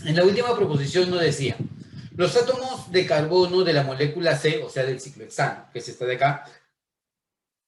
En la última proposición nos decía, los átomos de carbono de la molécula C, o sea, del ciclohexano, que es esta de acá,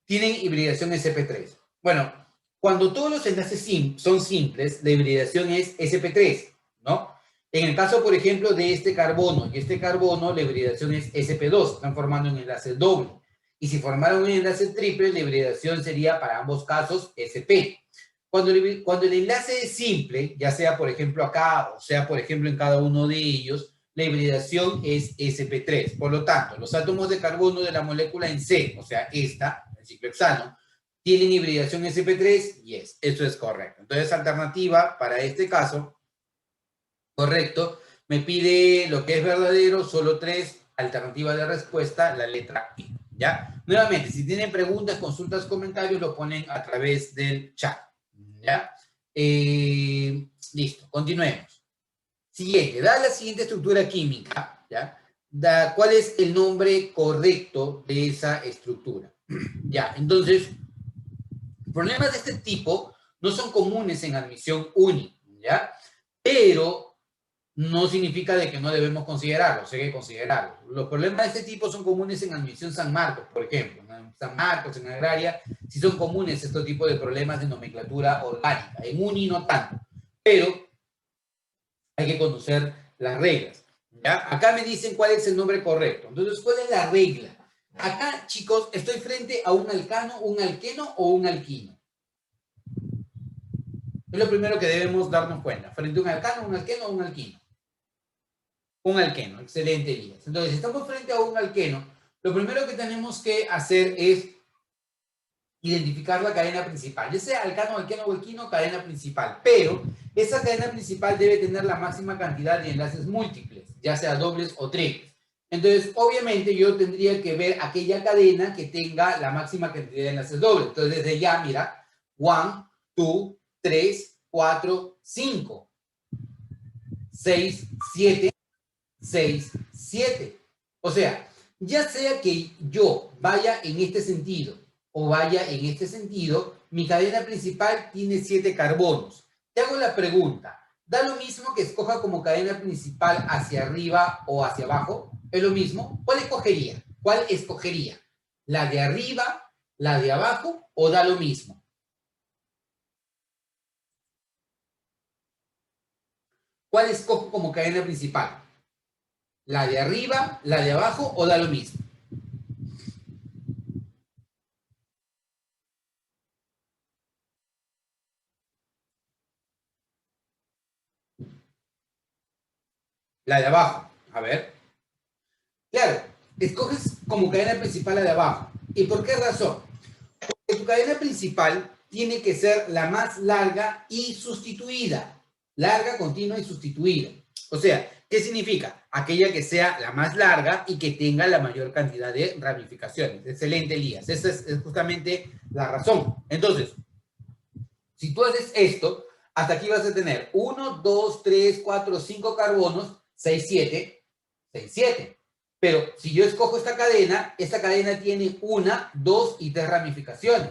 tienen hibridación sp3. Bueno, cuando todos los enlaces son simples, la hibridación es sp3, ¿no? En el caso, por ejemplo, de este carbono y este carbono, la hibridación es sp2, están formando un enlace doble. Y si formaran un enlace triple, la hibridación sería para ambos casos sp. Cuando el enlace es simple, ya sea, por ejemplo, acá, o sea, por ejemplo, en cada uno de ellos, la hibridación es sp3. Por lo tanto, los átomos de carbono de la molécula en C, o sea, esta, el ciclohexano, tienen hibridación sp3, yes, eso es correcto. Entonces, alternativa para este caso, correcto, me pide lo que es verdadero, solo 3, alternativa de respuesta, la letra E, ¿ya? Nuevamente, si tienen preguntas, consultas, comentarios, lo ponen a través del chat, ¿ya? Listo, continuemos. Siguiente, da la siguiente estructura química, ¿ya? ¿Cuál es el nombre correcto de esa estructura? Ya, entonces, problemas de este tipo no son comunes en admisión uni, ¿ya? Pero no significa de que no debemos considerarlos, hay que considerarlos. Los problemas de este tipo son comunes en admisión San Marcos, por ejemplo. En San Marcos, en Agraria, sí son comunes estos tipos de problemas de nomenclatura orgánica. En uni no tanto, pero hay que conocer las reglas. ¿Ya? Acá me dicen cuál es el nombre correcto. Entonces, ¿cuál es la regla? Acá, chicos, estoy frente a un alcano, un alqueno o un alquino. Es lo primero que debemos darnos cuenta. Frente a un alcano, un alqueno o un alquino. Un alqueno, excelente, Elías. Entonces, si estamos frente a un alqueno, lo primero que tenemos que hacer es identificar la cadena principal, ya sea alcano, alqueno o alquino, cadena principal, pero esa cadena principal debe tener la máxima cantidad de enlaces múltiples, ya sea dobles o triples. Entonces, obviamente, yo tendría que ver aquella cadena que tenga la máxima cantidad de enlaces dobles. Entonces, desde ya, mira, 1, 2, 3, 4, 5, 6, 7, 6, 7. O sea, ya sea que yo vaya en este sentido o vaya en este sentido, mi cadena principal tiene 7 carbonos. Te hago la pregunta, ¿da lo mismo que escoja como cadena principal hacia arriba o hacia abajo? ¿Es lo mismo? ¿Cuál escogería? ¿Cuál escogería? ¿La de arriba, la de abajo o da lo mismo? ¿Cuál escojo como cadena principal? ¿La de arriba, la de abajo o da lo mismo? La de abajo. A ver. Claro, escoges como cadena principal la de abajo. ¿Y por qué razón? Porque tu cadena principal tiene que ser la más larga y sustituida. Larga, continua y sustituida. O sea, ¿qué significa? Aquella que sea la más larga y que tenga la mayor cantidad de ramificaciones. Excelente, Elías. Esa es justamente la razón. Entonces, si tú haces esto, hasta aquí vas a tener 1, 2, 3, 4, 5 carbonos, 6, 7, 6, 7. Pero si yo escojo esta cadena tiene 1, 2 y 3 ramificaciones.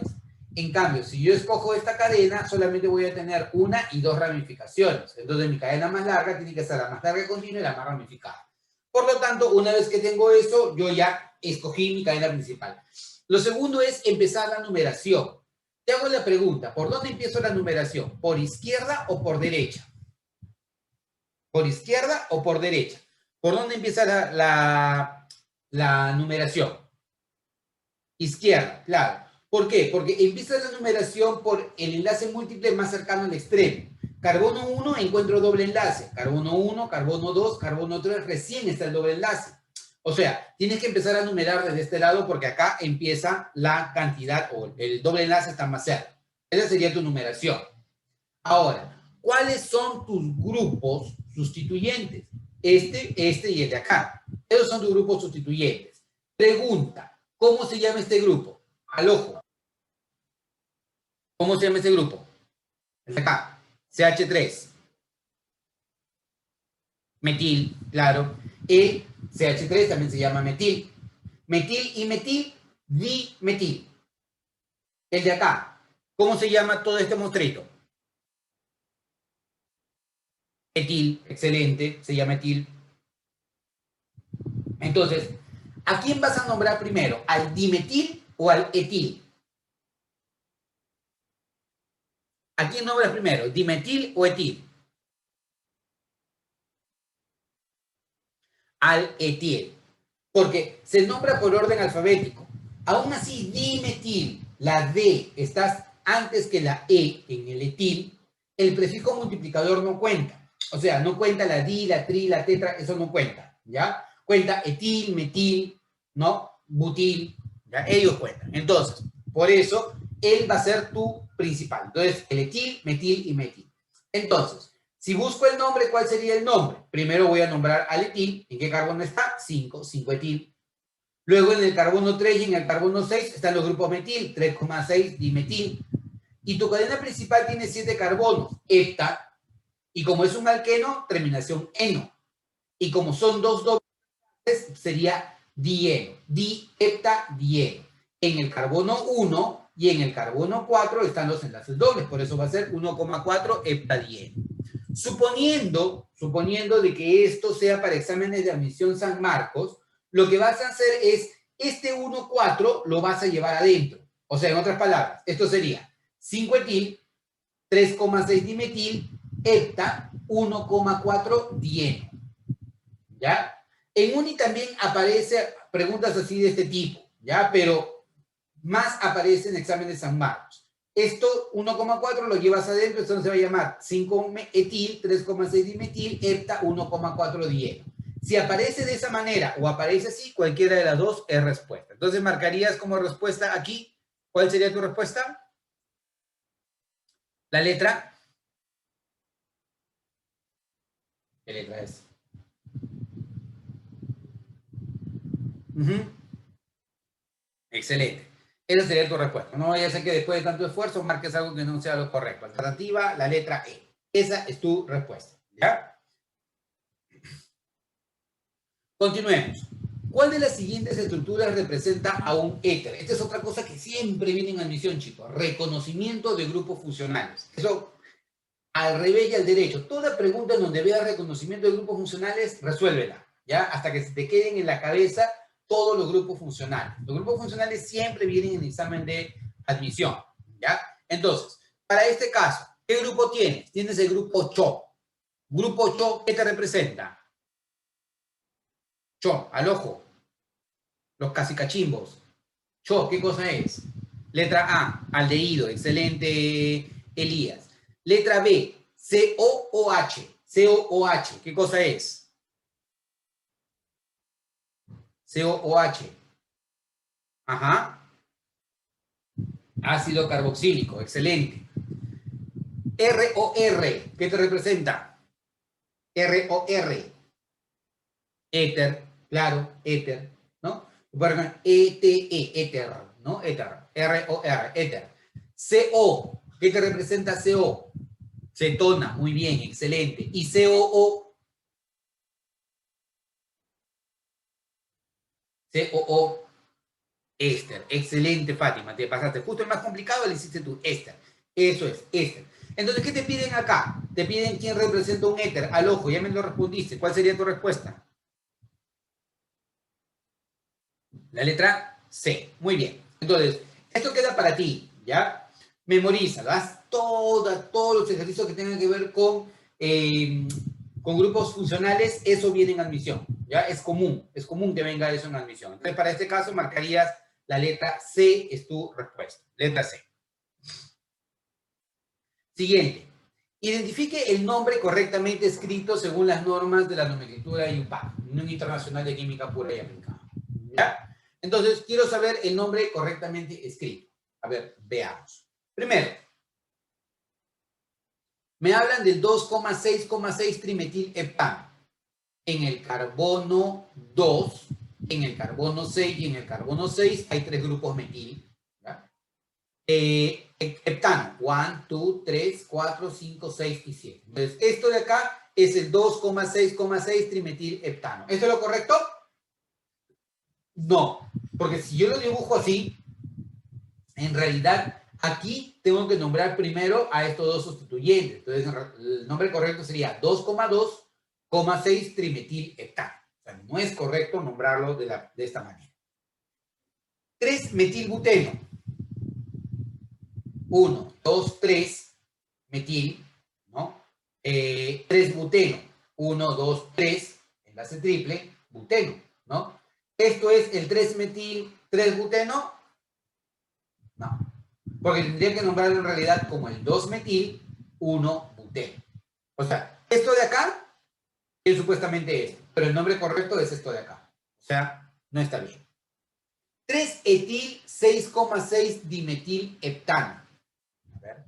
En cambio, si yo escojo esta cadena, solamente voy a tener 1 y 2 ramificaciones. Entonces, mi cadena más larga tiene que ser la más larga continua y la más ramificada. Por lo tanto, una vez que tengo eso, yo ya escogí mi cadena principal. Lo segundo es empezar la numeración. Te hago la pregunta, ¿por dónde empiezo la numeración? ¿Por izquierda o por derecha? ¿Por izquierda o por derecha? ¿Por dónde empieza la numeración? Izquierda, claro. ¿Por qué? Porque empieza la numeración por el enlace múltiple más cercano al extremo. Carbono 1, encuentro doble enlace. Carbono 1, carbono 2, carbono 3, recién está el doble enlace. O sea, tienes que empezar a numerar desde este lado porque acá empieza la cantidad o el doble enlace está más cerca. Esa sería tu numeración. Ahora, ¿cuáles son tus grupos sustituyentes? Este y el de acá. Esos son tus grupos sustituyentes. Pregunta, ¿cómo se llama este grupo? Al ojo. ¿Cómo se llama este grupo? El de acá. CH3. Metil, claro. El CH3 también se llama metil. Metil y metil, dimetil. El de acá. ¿Cómo se llama todo este monstruito? Etil, excelente, se llama etil. Entonces, ¿a quién vas a nombrar primero? ¿Al dimetil o al etil? ¿A quién nombras primero? ¿Dimetil o etil? Al etil. Porque se nombra por orden alfabético. Aún así, dimetil, la D está antes que la E en el etil, el prefijo multiplicador no cuenta. O sea, no cuenta la di, la tri, la tetra, eso no cuenta, ¿ya? Cuenta etil, metil, ¿no? Butil, ¿ya? Ellos cuentan. Entonces, por eso, él va a ser tu principal. Entonces, el etil, metil y metil. Entonces, si busco el nombre, ¿cuál sería el nombre? Primero voy a nombrar al etil. ¿En qué carbono está? 5, 5 etil. Luego en el carbono 3 y en el carbono 6 están los grupos metil, 3,6 dimetil. Y tu cadena principal tiene 7 carbonos, hepta. Y como es un alqueno, terminación eno. Y como son dos dobles, sería dieno. Diheptadieno. En el carbono 1 y en el carbono 4 están los enlaces dobles. Por eso va a ser 1,4 heptadieno. Suponiendo de que esto sea para exámenes de admisión San Marcos, lo que vas a hacer es, este 1,4 lo vas a llevar adentro. O sea, en otras palabras, esto sería 5 etil, 3,6 dimetil, hepta, 1,4 dieno. ¿Ya? En UNI también aparece preguntas así de este tipo, ¿ya? Pero más aparece en exámenes de San Marcos. Esto, 1,4 lo llevas adentro, esto se va a llamar 5 etil, 3,6 dimetil, hepta, 1,4 dieno. Si aparece de esa manera o aparece así, cualquiera de las dos es respuesta. Entonces, marcarías como respuesta aquí. ¿Cuál sería tu respuesta? La letra. ¿Qué letra es? Excelente. Esa sería tu respuesta. No vaya a ser que después de tanto esfuerzo marques algo que no sea lo correcto. Alternativa, la letra E. Esa es tu respuesta. ¿Ya? Continuemos. ¿Cuál de las siguientes estructuras representa a un éter? Esta es otra cosa que siempre viene en admisión, chicos. Reconocimiento de grupos funcionales. Eso al revés y al derecho. Toda pregunta en donde veas reconocimiento de grupos funcionales, resuélvela, ¿ya? Hasta que se te queden en la cabeza todos los grupos funcionales. Los grupos funcionales siempre vienen en el examen de admisión, ¿ya? Entonces, para este caso, ¿qué grupo tienes? Tienes el grupo CHO. Grupo CHO, ¿qué te representa? CHO, al ojo. Los casicachimbos. CHO, ¿qué cosa es? Letra A, aldehído. Excelente, Elías. Letra B, COOH. COOH, ¿qué cosa es? COOH. Ajá. Ácido carboxílico, excelente. ROR, ¿qué te representa? ROR. Éter, claro, éter, ¿no? Por ejemplo, ETE, éter, ¿no? Éter. ROR, éter. CO, ¿qué te representa CO? Cetona, muy bien, excelente. Y COO. COO, éster. Excelente, Fátima. Te pasaste justo el más complicado, le hiciste tú, éster. Eso es, éster. Entonces, ¿qué te piden acá? Te piden quién representa un éter. Al ojo, ya me lo respondiste. ¿Cuál sería tu respuesta? La letra C. Muy bien. Entonces, esto queda para ti, ¿ya? Memorízalo. Haz todos los ejercicios que tengan que ver con grupos funcionales. Eso viene en admisión, ¿ya? Es común que venga eso en admisión. Entonces, para este caso, marcarías la letra C, es tu respuesta. Letra C. Siguiente. Identifique el nombre correctamente escrito según las normas de la nomenclatura IUPAC, Unión Internacional de Química Pura y Aplicada. ¿Ya? Entonces, quiero saber el nombre correctamente escrito. A ver, veamos. Primero, me hablan del 2,6,6 trimetilheptano. En el carbono 2, en el carbono 6 y en el carbono 6 hay 3 grupos metil. Heptano, 1, 2, 3, 4, 5, 6 y 7. Entonces, esto de acá es el 2,6,6 trimetilheptano. ¿Esto es lo correcto? No, porque si yo lo dibujo así, en realidad Aquí tengo que nombrar primero a estos dos sustituyentes. Entonces, el nombre correcto sería 2,2,6 trimetilheptano. O sea, no es correcto nombrarlo de esta manera. 3-metilbuteno. 1, 2, 3 metil, ¿no? 3-buteno. 1, 2, 3, enlace triple, buteno, ¿no? ¿Esto es el 3-metil 3-buteno? No. Porque tendría que nombrarlo en realidad como el 2-metil 1-buteno. O sea, esto de acá es supuestamente esto, pero el nombre correcto es esto de acá. O sea, no está bien. 3-etil 6,6 dimetilheptano. A ver.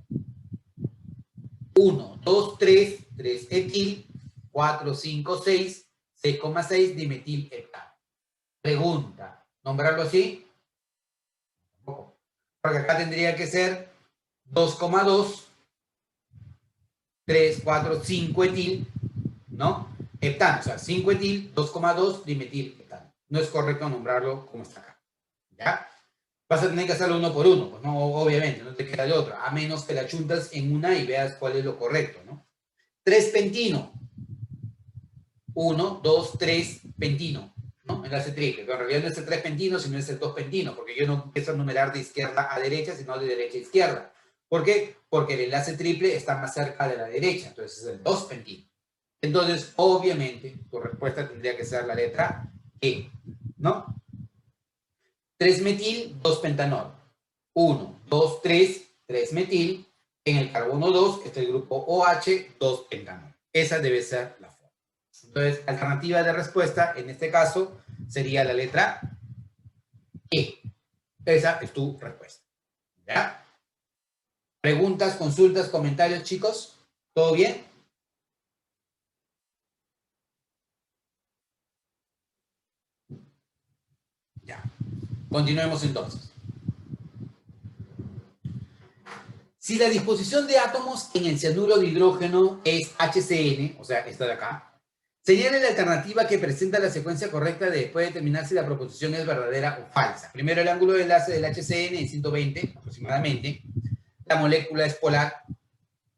1, 2, 3, 3-etil, 4, 5, 6, 6,6 dimetilheptano. Pregunta, ¿nombrarlo así? Tampoco. Porque acá tendría que ser 2,2, 3, 4, 5 etil, ¿no? Heptano, o sea, 5 etil, 2,2 dimetilheptano. No es correcto nombrarlo como está acá. ¿Ya? Vas a tener que hacerlo uno por uno, pues no, obviamente, no te queda de otra, a menos que la chuntas en una y veas cuál es lo correcto, ¿no? 3-pentino. 1, 2, 3, pentino, ¿no? Enlace triple, pero en realidad no es el 3-pentino, sino es el 2-pentino, porque yo no empiezo a numerar de izquierda a derecha, sino de derecha a izquierda. ¿Por qué? Porque el enlace triple está más cerca de la derecha, entonces es el 2-pentino. Entonces, obviamente, tu respuesta tendría que ser la letra E, ¿no? 3-metil, 2-pentanol. 1, 2, 3, 3-metil. En el carbono 2, que es el grupo OH, 2-pentanol. Esa debe ser la forma. Entonces, alternativa de respuesta, en este caso, sería la letra E. Esa es tu respuesta. ¿Ya? ¿Preguntas, consultas, comentarios, chicos? ¿Todo bien? Ya. Continuemos entonces. Si la disposición de átomos en el cianuro de hidrógeno es HCN, o sea, esta de acá, señale la alternativa que presenta la secuencia correcta de después de determinar si la proposición es verdadera o falsa. Primero, el ángulo de enlace del HCN en 120 aproximadamente. La molécula es polar.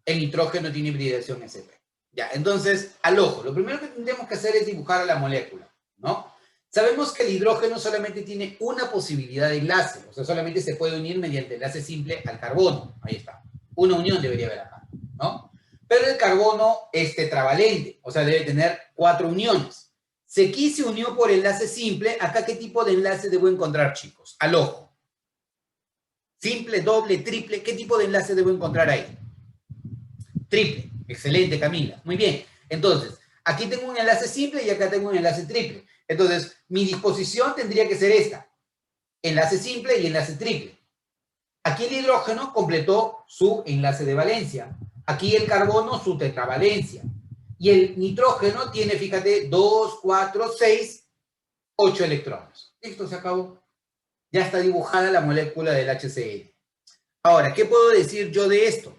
El nitrógeno tiene hibridación sp. Ya, entonces, al ojo, lo primero que tendremos que hacer es dibujar a la molécula, ¿no? Sabemos que el hidrógeno solamente tiene una posibilidad de enlace, o sea, solamente se puede unir mediante enlace simple al carbono. Ahí está. Una unión debería haber acá, ¿no? Pero el carbono es tetravalente, o sea, debe tener 4 uniones. Si aquí se unió por enlace simple, acá ¿qué tipo de enlace debo encontrar, chicos? Al ojo. Simple, doble, triple, ¿qué tipo de enlace debo encontrar ahí? Triple. Excelente, Camila. Muy bien. Entonces, aquí tengo un enlace simple y acá tengo un enlace triple. Entonces, mi disposición tendría que ser esta. Enlace simple y enlace triple. Aquí el hidrógeno completó su enlace de valencia. Aquí el carbono su tetravalencia. Y el nitrógeno tiene, fíjate, 2, 4, 6, 8 electrones. Listo, se acabó. Ya está dibujada la molécula del HCl. Ahora, ¿qué puedo decir yo de esto?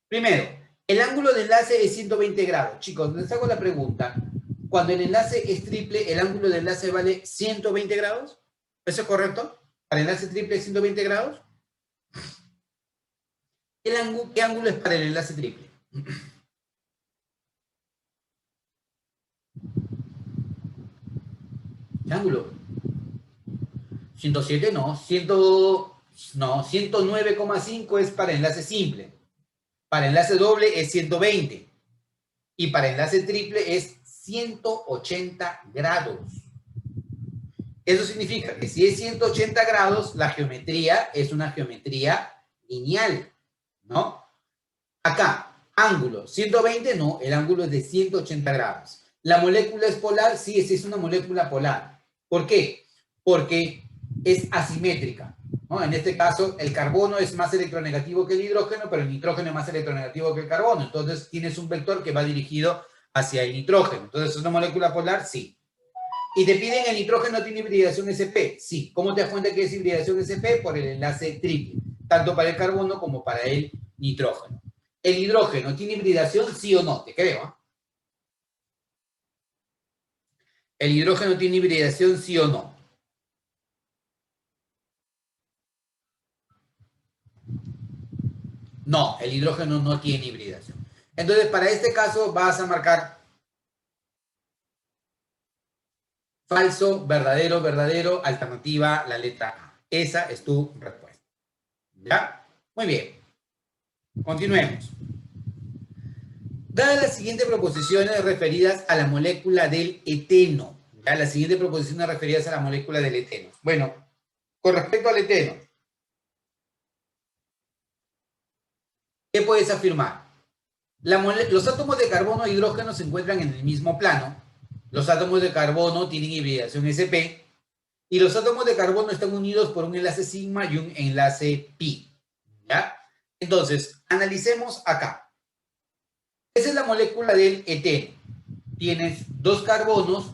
Primero, el ángulo de enlace es 120 grados. Chicos, les hago la pregunta. Cuando el enlace es triple, ¿el ángulo de enlace vale 120 grados? ¿Eso es correcto? ¿Para el enlace triple es 120 grados? ¿Qué ángulo es para el enlace triple? ¿Qué ángulo? 107 no, 109,5 es para enlace simple. Para enlace doble es 120. Y para enlace triple es 180 grados. Eso significa que si es 180 grados, la geometría es una geometría lineal, ¿no? Acá, ángulo 120, no, el ángulo es de 180 grados. ¿La molécula es polar? Sí, es una molécula polar. ¿Por qué? Porque es asimétrica, ¿no? En este caso, el carbono es más electronegativo que el hidrógeno, pero el nitrógeno es más electronegativo que el carbono. Entonces, tienes un vector que va dirigido hacia el nitrógeno. Entonces, ¿es una molécula polar? Sí. Y te piden el nitrógeno tiene hibridación sp. Sí. ¿Cómo te das cuenta que es hibridación sp? Por el enlace triple, tanto para el carbono como para el nitrógeno. ¿El hidrógeno tiene hibridación, sí o no? Te creo. ¿Eh? ¿El hidrógeno tiene hibridación, sí o no? el hidrógeno no tiene hibridación. Entonces, para este caso vas a marcar falso, verdadero, verdadero, alternativa, la letra A. Esa es tu respuesta. ¿Ya? Muy bien. Continuemos. Dadas las siguientes proposiciones referidas a la molécula del eteno. ¿Ya? Las siguientes proposiciones referidas a la molécula del eteno. Bueno, con respecto al eteno, ¿qué puedes afirmar? Los átomos de carbono e hidrógeno se encuentran en el mismo plano. Los átomos de carbono tienen hibridación sp y los átomos de carbono están unidos por un enlace sigma y un enlace pi. ¿Ya? Entonces, analicemos acá. Esa es la molécula del eteno. Tienes 2 carbonos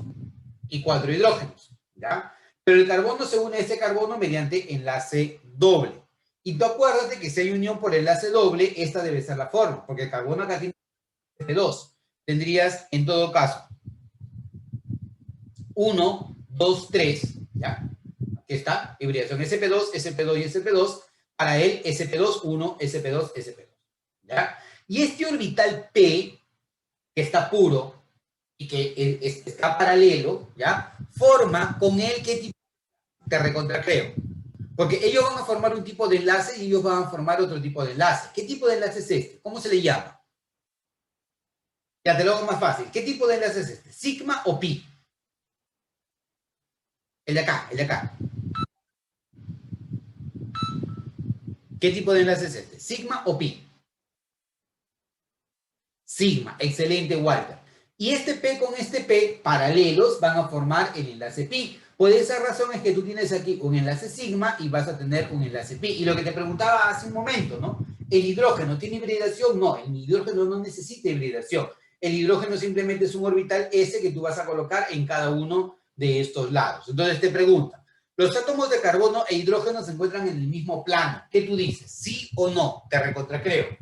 y 4 hidrógenos. ¿Ya? Pero el carbono se une a este carbono mediante enlace doble. Y tú acuérdate que si hay unión por enlace doble, esta debe ser la forma, porque el carbono acá tiene 2. Tendrías, en todo caso, 1, 2, 3, ¿ya? Aquí está, hibridación sp2, sp2 y sp2, para él sp2, 1, sp2, sp2, ¿ya? Y este orbital p, que está puro y que está paralelo, ¿ya? Forma con él, ¿qué tipo? Te recontracreo. Porque ellos van a formar un tipo de enlace y ellos van a formar otro tipo de enlace. ¿Qué tipo de enlace es este? ¿Cómo se le llama? Ya te lo hago más fácil. ¿Qué tipo de enlace es este? ¿Sigma o pi? El de acá, el de acá. ¿Qué tipo de enlace es este? ¿Sigma o pi? Sigma. Excelente, Walter. Y este P con este P paralelos van a formar el enlace pi. Por esa razón es que tú tienes aquí un enlace sigma y vas a tener un enlace pi. Y lo que te preguntaba hace un momento, ¿no? ¿El hidrógeno tiene hibridación? No, el hidrógeno no necesita hibridación. El hidrógeno simplemente es un orbital S que tú vas a colocar en cada uno de estos lados. Entonces te pregunta, ¿los átomos de carbono e hidrógeno se encuentran en el mismo plano? ¿Qué tú dices? ¿Sí o no? Te recontracreo.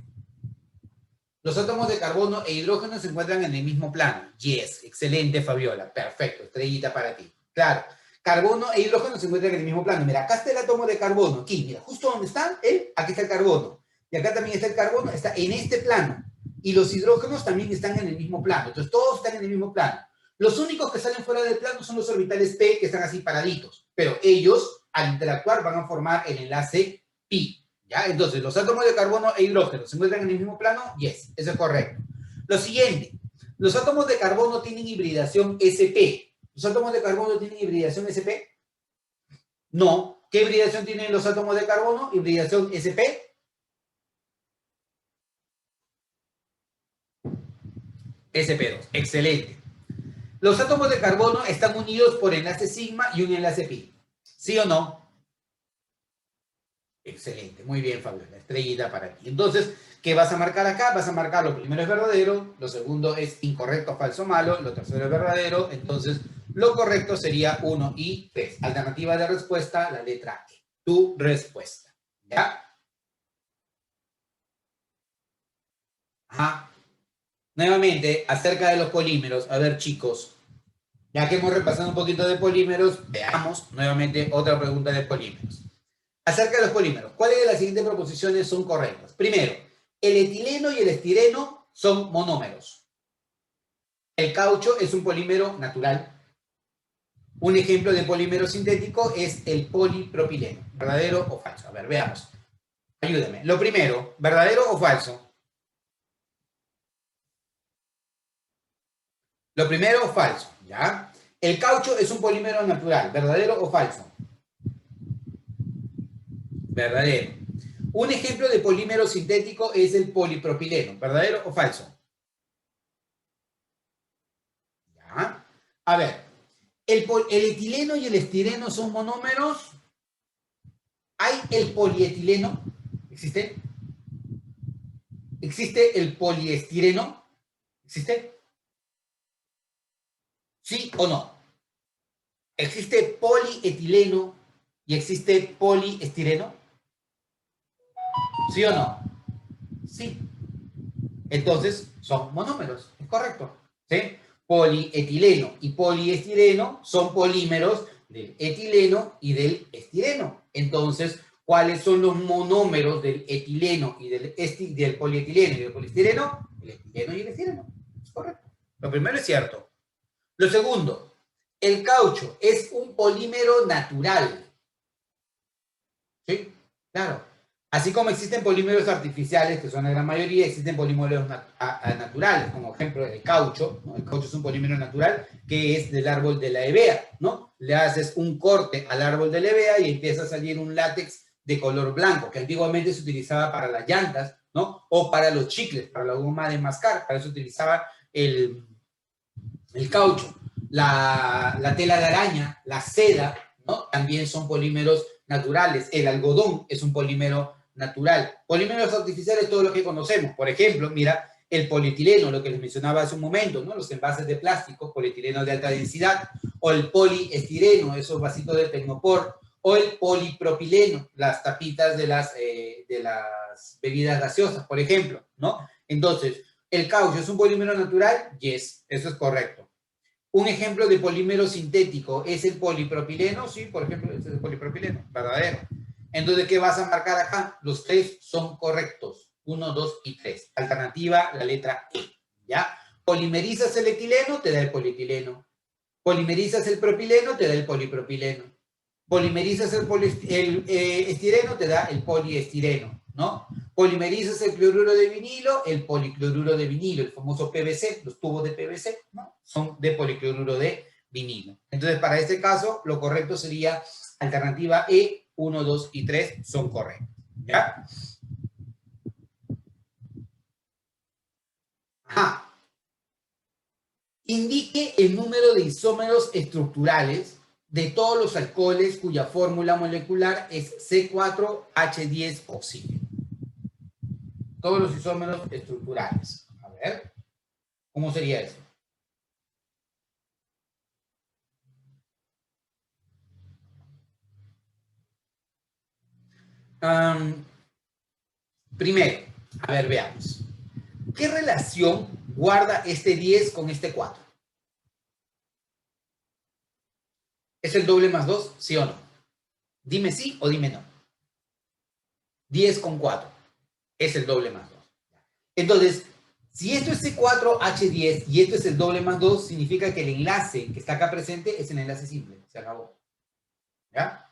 Los átomos de carbono e hidrógeno se encuentran en el mismo plano. Yes, excelente, Fabiola. Perfecto, estrellita para ti. Claro, carbono e hidrógeno se encuentran en el mismo plano. Mira, acá está el átomo de carbono. Aquí, mira, justo donde está él, aquí está el carbono. Y acá también está el carbono, está en este plano. Y los hidrógenos también están en el mismo plano. Entonces, todos están en el mismo plano. Los únicos que salen fuera del plano son los orbitales P, que están así paraditos. Pero ellos, al interactuar, van a formar el enlace pi. ¿Ya? Entonces, ¿los átomos de carbono e hidrógeno se encuentran en el mismo plano? Yes, eso es correcto. Lo siguiente, ¿los átomos de carbono tienen hibridación sp? ¿Los átomos de carbono tienen hibridación sp? No. ¿Qué hibridación tienen los átomos de carbono? Hibridación sp. sp2, excelente. Los átomos de carbono están unidos por enlace sigma y un enlace pi. ¿Sí o no? Excelente, muy bien, Fabiola, estrellita para ti. Entonces, ¿qué vas a marcar acá? Vas a marcar lo primero es verdadero, lo segundo es incorrecto, falso, malo, lo tercero es verdadero, entonces lo correcto sería 1 y 3. Alternativa de respuesta, la letra E. Tu respuesta, ¿ya? Ajá. Nuevamente, acerca de los polímeros, a ver, chicos, ya que hemos repasado un poquito de polímeros, veamos nuevamente otra pregunta de polímeros. Acerca de los polímeros, ¿cuáles de las siguientes proposiciones son correctas? Primero, el etileno y el estireno son monómeros. El caucho es un polímero natural. Un ejemplo de polímero sintético es el polipropileno. ¿Verdadero o falso? A ver, veamos. Ayúdame. Lo primero, ¿verdadero o falso? Lo primero, falso. ¿Ya? El caucho es un polímero natural. ¿Verdadero o falso? Verdadero. Un ejemplo de polímero sintético es el polipropileno. ¿Verdadero o falso? ¿Ya? A ver, ¿el etileno y el estireno son monómeros? ¿Hay el polietileno? ¿Existe? ¿Existe el poliestireno? ¿Existe? ¿Sí o no? ¿Existe polietileno y existe poliestireno? ¿Sí o no? Sí. Entonces, son monómeros, es correcto. ¿Sí? Polietileno y poliestireno son polímeros del etileno y del estireno. Entonces, ¿Cuáles son los monómeros del etileno y del polietileno y del poliestireno? El etileno y el estireno. Es correcto. Lo primero es cierto. Lo segundo, el caucho es un polímero natural. ¿Sí? Claro. Así como existen polímeros artificiales, que son la gran mayoría, existen polímeros naturales, como ejemplo el caucho, ¿no? El caucho es un polímero natural que es del árbol de la hevea, ¿no? Le haces un corte al árbol de la hevea y empieza a salir un látex de color blanco, que antiguamente se utilizaba para las llantas, ¿no? O para los chicles, para la goma de mascar, para eso utilizaba el caucho. La tela de araña, la seda, ¿no? También son polímeros naturales. El algodón es un polímero natural. Polímeros artificiales, todo lo que conocemos. Por ejemplo, mira, el polietileno, lo que les mencionaba hace un momento, ¿no? Los envases de plástico, polietileno de alta densidad, o el poliestireno, esos vasitos de Tecnopor, o el polipropileno, las tapitas de las bebidas gaseosas, por ejemplo, ¿no? Entonces, ¿el caucho es un polímero natural? Yes, eso es correcto. Un ejemplo de polímero sintético es el polipropileno, sí, por ejemplo, este es el polipropileno, verdadero. Entonces, ¿qué vas a marcar acá? Los tres son correctos. 1, 2 y 3. Alternativa, la letra E. ¿Ya? Polimerizas el etileno, te da el polietileno. Polimerizas el propileno, te da el polipropileno. Polimerizas el estireno, te da el poliestireno, ¿no? Polimerizas el cloruro de vinilo, el policloruro de vinilo, el famoso PVC, los tubos de PVC, ¿no? Son de policloruro de vinilo. Entonces, para este caso, lo correcto sería alternativa E, 1, 2 y 3 son correctos. ¿Ya? Ajá. Indique el número de isómeros estructurales de todos los alcoholes cuya fórmula molecular es C4H10-oxígeno. Todos los isómeros estructurales. A ver, ¿cómo sería eso? Primero, a ver, veamos. ¿Qué relación guarda este 10 con este 4? ¿Es el doble más 2? ¿Sí o no? Dime sí o dime no. 10 con 4 es el doble más 2. Entonces, si esto es C4H10 y esto es el doble más 2, significa que el enlace que está acá presente es el enlace simple. Se acabó. ¿Ya?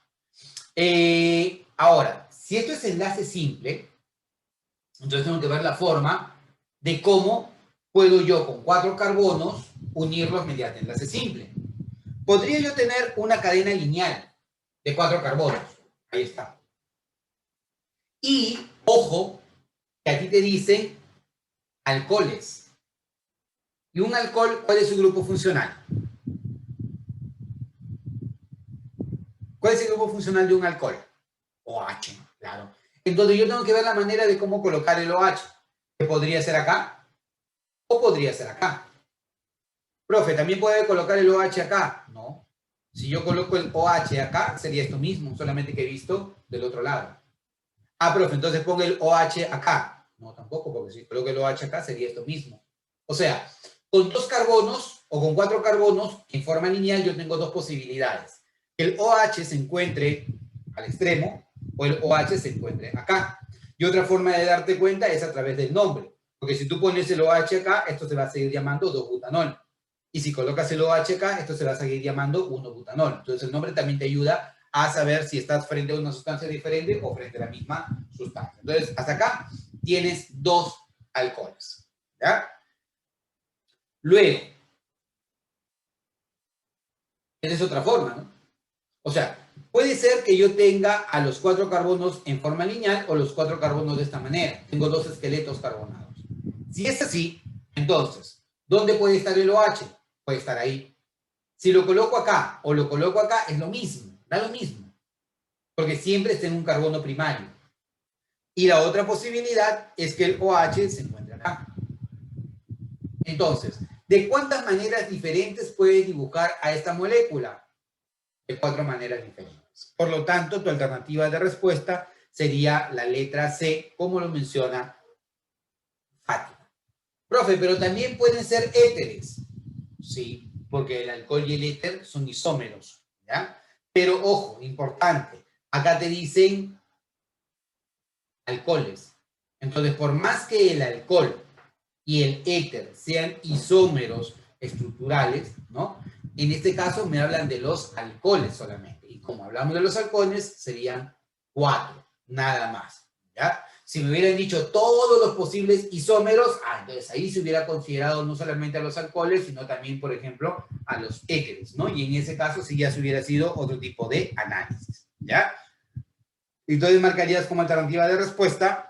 Ahora, si esto es enlace simple, entonces tengo que ver la forma de cómo puedo yo con 4 carbonos unirlos mediante enlace simple. Podría yo tener una cadena lineal de 4 carbonos. Ahí está. Y, ojo, que aquí te dicen alcoholes. ¿Y un alcohol, cuál es su grupo funcional? ¿Cuál es el grupo funcional de un alcohol? OH, claro. Entonces yo tengo que ver la manera de cómo colocar el OH. Que podría ser acá o podría ser acá. Profe, ¿también puede colocar el OH acá? No. Si yo coloco el OH acá, sería esto mismo, solamente que he visto del otro lado. Ah, profe, entonces pongo el OH acá. No, tampoco, porque si coloco el OH acá, sería esto mismo. O sea, con 2 carbonos o con 4 carbonos en forma lineal, yo tengo 2 posibilidades. Que el OH se encuentre al extremo o el OH se encuentre acá. Y otra forma de darte cuenta es a través del nombre. Porque si tú pones el OH acá, esto se va a seguir llamando 2-butanol. Y si colocas el OH acá, esto se va a seguir llamando 1-butanol. Entonces el nombre también te ayuda a saber si estás frente a una sustancia diferente o frente a la misma sustancia. Entonces, hasta acá tienes 2 alcoholes. ¿Ya? Luego, esa es otra forma, ¿no? O sea, puede ser que yo tenga a los 4 carbonos en forma lineal o los 4 carbonos de esta manera. Tengo 2 esqueletos carbonados. Si es así, entonces, ¿dónde puede estar el OH? Puede estar ahí. Si lo coloco acá o lo coloco acá, es lo mismo, da lo mismo. Porque siempre está en un carbono primario. Y la otra posibilidad es que el OH se encuentre acá. Entonces, ¿de cuántas maneras diferentes puedes dibujar a esta molécula? De 4 maneras diferentes. Por lo tanto, tu alternativa de respuesta sería la letra C, como lo menciona Fátima. Profe, pero también pueden ser éteres. Sí, porque el alcohol y el éter son isómeros. ¿Ya? Pero ojo, importante, acá te dicen alcoholes. Entonces, por más que el alcohol y el éter sean isómeros estructurales, ¿no? En este caso me hablan de los alcoholes solamente. Y como hablamos de los alcoholes, serían 4, nada más, ¿ya? Si me hubieran dicho todos los posibles isómeros, entonces ahí se hubiera considerado no solamente a los alcoholes, sino también, por ejemplo, a los éteres, ¿no? Y en ese caso sí ya se hubiera sido otro tipo de análisis, ¿ya? Entonces marcarías como alternativa de respuesta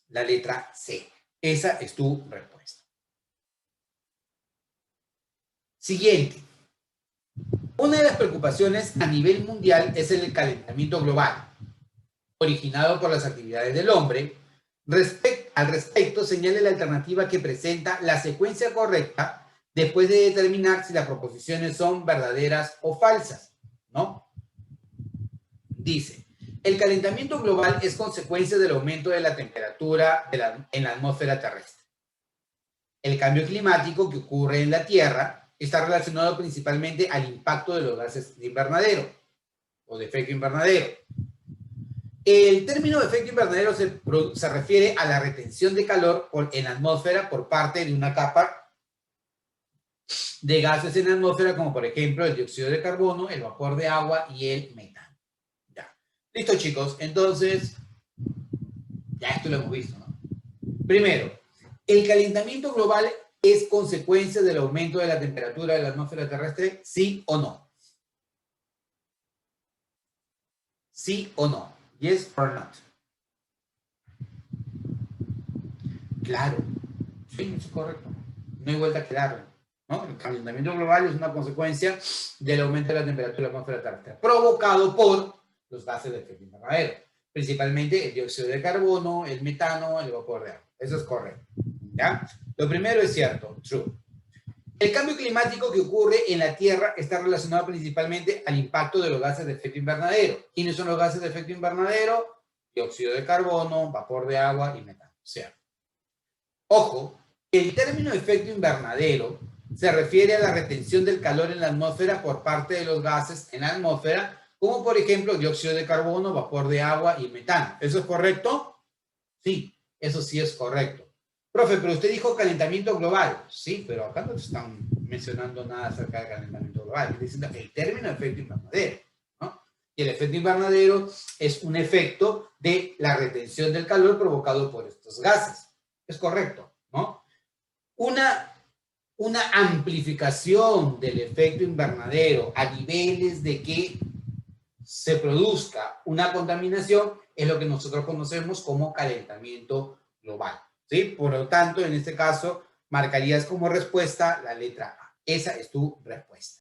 la letra C. Esa es tu respuesta. Siguiente. Una de las preocupaciones a nivel mundial es el calentamiento global, originado por las actividades del hombre. Al respecto, señale la alternativa que presenta la secuencia correcta después de determinar si las proposiciones son verdaderas o falsas, ¿no? Dice, el calentamiento global es consecuencia del aumento de la temperatura en la atmósfera terrestre. El cambio climático que ocurre en la Tierra está relacionado principalmente al impacto de los gases de invernadero o de efecto invernadero. El término de efecto invernadero se refiere a la retención de calor en la atmósfera por parte de una capa de gases en la atmósfera, como por ejemplo el dióxido de carbono, el vapor de agua y el metano. Ya. Listo, chicos. Entonces, ya esto lo hemos visto, ¿no? Primero, ¿el calentamiento global es consecuencia del aumento de la temperatura de la atmósfera terrestre? ¿Sí o no? ¿Sí o no? Yes or not. Claro. Sí, es correcto. No hay vuelta que darle, ¿no? El calentamiento global es una consecuencia del aumento de la temperatura de la atmósfera terrestre, provocado por los gases de efecto invernadero, principalmente el dióxido de carbono, el metano, el vapor de agua. Eso es correcto, ¿ya? Lo primero es cierto, true. El cambio climático que ocurre en la Tierra está relacionado principalmente al impacto de los gases de efecto invernadero. ¿Quiénes son los gases de efecto invernadero? Dióxido de carbono, vapor de agua y metano. ¿Cierto? Ojo, el término efecto invernadero se refiere a la retención del calor en la atmósfera por parte de los gases en la atmósfera, como por ejemplo dióxido de carbono, vapor de agua y metano. ¿Eso es correcto? Sí, eso sí es correcto. Profe, pero usted dijo calentamiento global. Sí, pero acá no están mencionando nada acerca del calentamiento global. Está diciendo el término efecto invernadero, ¿no? Y el efecto invernadero es un efecto de la retención del calor provocado por estos gases. Es correcto, ¿no? Una amplificación del efecto invernadero a niveles de que se produzca una contaminación es lo que nosotros conocemos como calentamiento global, ¿sí? Por lo tanto, en este caso, marcarías como respuesta la letra A. Esa es tu respuesta.